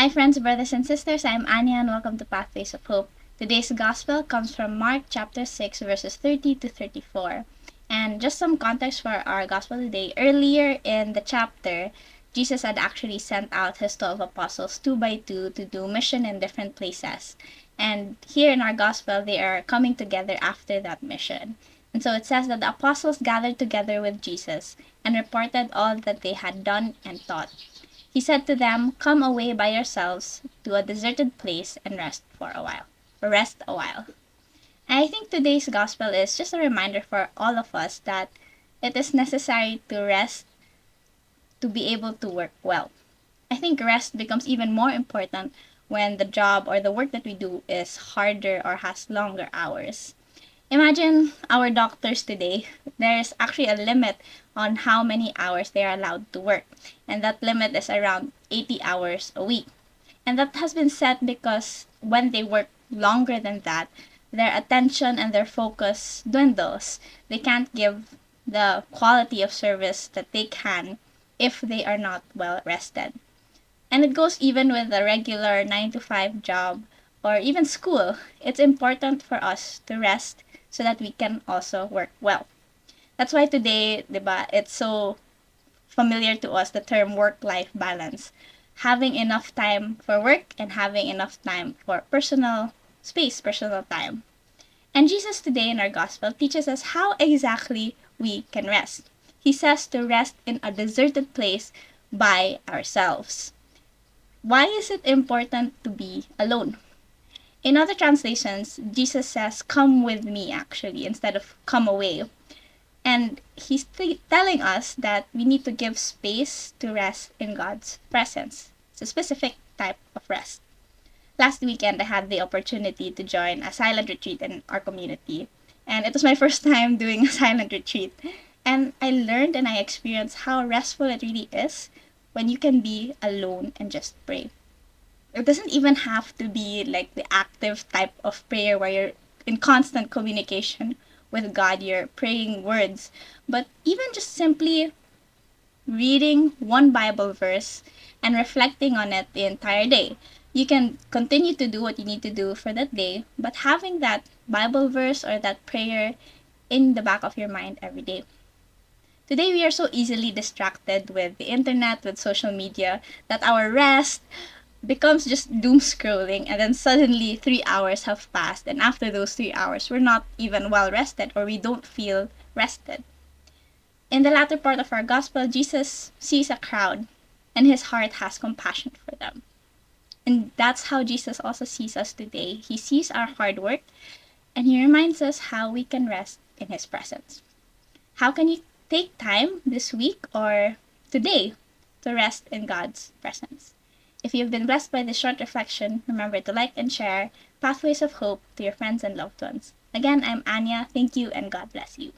Hi, friends, brothers, and sisters. I'm Anya, and welcome to Pathways of Hope. Today's gospel comes from Mark chapter 6, verses 30 to 34. And just some context for our gospel today. Earlier in the chapter, Jesus had actually sent out his 12 apostles two by two to do mission in different places. And here in our gospel, they are coming together after that mission. And so it says that the apostles gathered together with Jesus and reported all that they had done and taught. He said to them, "Come away by yourselves to a deserted place and rest for a while." Rest a while. And I think today's gospel is just a reminder for all of us that it is necessary to rest to be able to work well. I think rest becomes even more important when the job or the work that we do is harder or has longer hours. Imagine our doctors today. There's actually a limit on how many hours they are allowed to work, and that limit is around 80 hours a week. And that has been set because when they work longer than that, their attention and their focus dwindles. They can't give the quality of service that they can if they are not well rested. And it goes even with a regular 9 to 5 job or even school. It's important for us to rest so that we can also work well. That's why today, 'di ba, it's so familiar to us, the term work-life balance. Having enough time for work and having enough time for personal space, personal time. And Jesus today in our gospel teaches us how exactly we can rest. He says to rest in a deserted place by ourselves. Why is it important to be alone? In other translations, Jesus says, "Come with me," actually, instead of "come away." And he's telling us that we need to give space to rest in God's presence. It's a specific type of rest. Last weekend, I had the opportunity to join a silent retreat in our community. And it was my first time doing a silent retreat. And I learned and I experienced how restful it really is when you can be alone and just pray. It doesn't even have to be like the active type of prayer where you're in constant communication with God, you're praying words, but even just simply reading one Bible verse and reflecting on it the entire day. You can continue to do what you need to do for that day, but having that Bible verse or that prayer in the back of your mind every day. Today, we are so easily distracted with the internet, with social media, that our rest becomes just doom scrolling, and then suddenly 3 hours have passed, and after those 3 hours we're not even well rested, or we don't feel rested. In the latter part of our gospel, Jesus sees a crowd and his heart has compassion for them. And that's how Jesus also sees us today. He sees our hard work and he reminds us how we can rest in his presence. How can you take time this week or today to rest in God's presence? If you've been blessed by this short reflection, remember to like and share Pathways of Hope to your friends and loved ones. Again, I'm Anya. Thank you and God bless you.